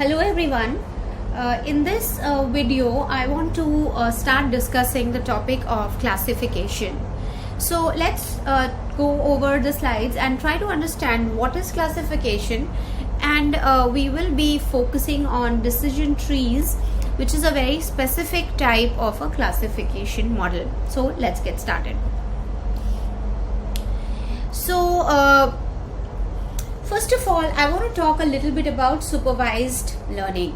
Hello everyone. In this video, I want to start discussing the topic of classification. So let's go over the slides and try to understand what is classification, and we will be focusing on decision trees, which is a very specific type of a classification model. So let's get started. So first of all, I want to talk a little bit about supervised learning.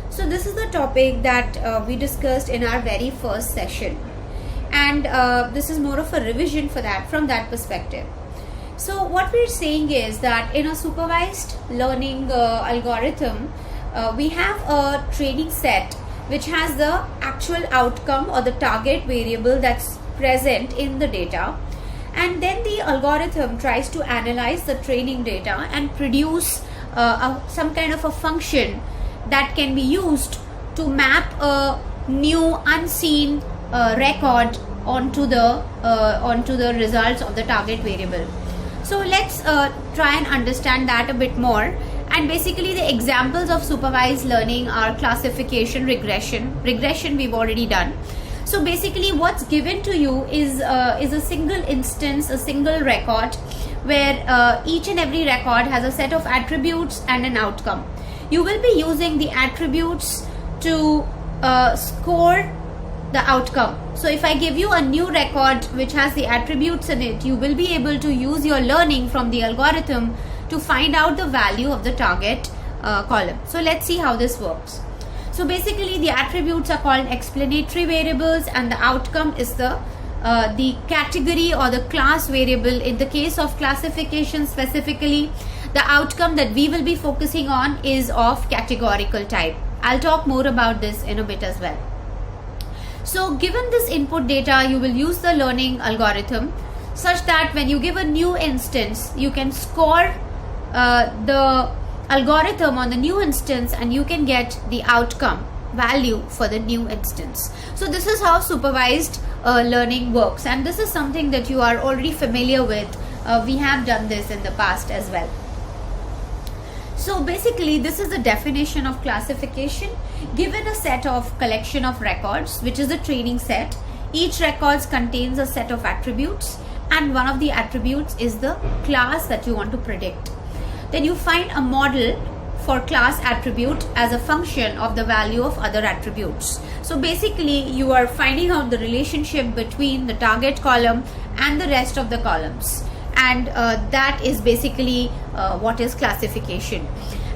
So this is the topic that we discussed in our very first session, and this is more of a revision for that from that perspective. So what we're saying is that in a supervised learning algorithm, we have a training set which has the actual outcome or the target variable that's present in the data. And then the algorithm tries to analyze the training data and produce some kind of a function that can be used to map a new unseen record onto the results of the target variable. So let's try and understand that a bit more. And basically the examples of supervised learning are classification, regression. Regression we've already done. So basically what's given to you is a single instance, a single record, where each and every record has a set of attributes and an outcome. You will be using the attributes to score the outcome. So if I give you a new record which has the attributes in it, you will be able to use your learning from the algorithm to find out the value of the target column. So let's see how this works. So basically the attributes are called explanatory variables, and the outcome is the category or the class variable. In the case of classification specifically, the outcome that we will be focusing on is of categorical type. I'll talk more about this in a bit as well. So given this input data, you will use the learning algorithm such that when you give a new instance, you can score the algorithm on the new instance and you can get the outcome value for the new instance. So this is how supervised learning works, and this is something that you are already familiar with. We have done this in the past as well. So basically this is the definition of classification. Given a set of collection of records, which is a training set, each records contains a set of attributes, and one of the attributes is the class that you want to predict. Then you find a model for class attribute as a function of the value of other attributes. So basically you are finding out the relationship between the target column and the rest of the columns, and that is basically what is classification.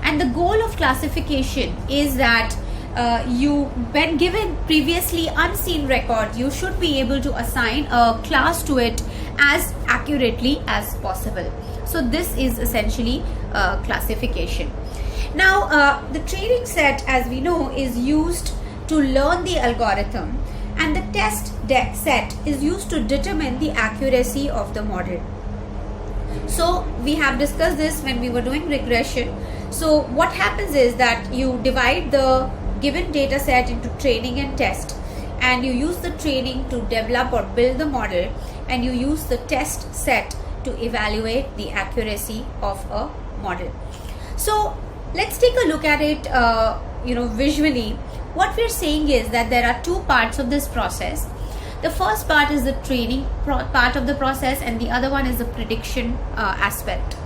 And the goal of classification is that when given previously unseen record, you should be able to assign a class to it as accurately as possible. So this is essentially classification. Now the training set, as we know, is used to learn the algorithm, and the test set is used to determine the accuracy of the model. So we have discussed this when we were doing regression. So what happens is that you divide the given data set into training and test, and you use the training to develop or build the model, and you use the test set to evaluate the accuracy of a model. So let's take a look at it visually. What we're saying is that there are two parts of this process. The first part is the training part of the process, and the other one is the prediction aspect.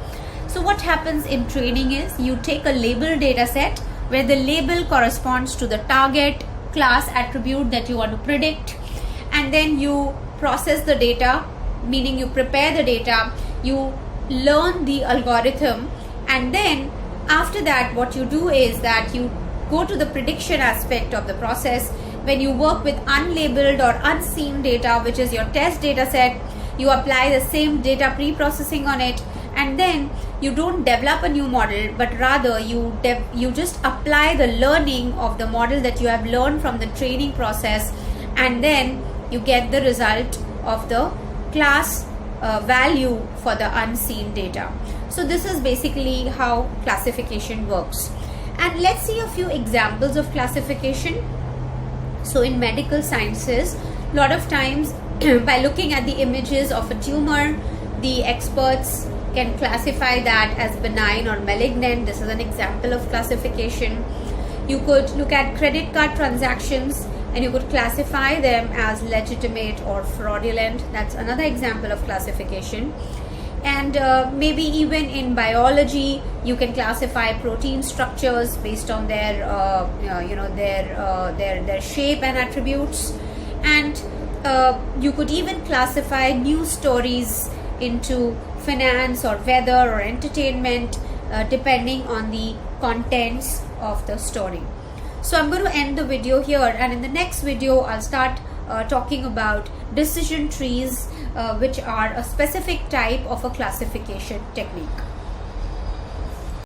So what happens in training is you take a label data set where the label corresponds to the target class attribute that you want to predict, and then you process the data, meaning you prepare the data, you learn the algorithm, and then after that what you do is that you go to the prediction aspect of the process. When you work with unlabeled or unseen data, which is your test data set, you apply the same data pre-processing on it, and then you don't develop a new model, but rather you just apply the learning of the model that you have learned from the training process, and then you get the result of the class value for the unseen data. So this is basically how classification works. And let's see a few examples of classification. So in medical sciences, a lot of times by looking at the images of a tumor, the experts can classify that as benign or malignant. This is an example of classification. You could look at credit card transactions and you could classify them as legitimate or fraudulent. That's another example of classification. And maybe even in biology, you can classify protein structures based on their their shape and attributes. And you could even classify news stories into finance or weather or entertainment, depending on the contents of the story. So I'm going to end the video here, and in the next video I'll start talking about decision trees, which are a specific type of a classification technique.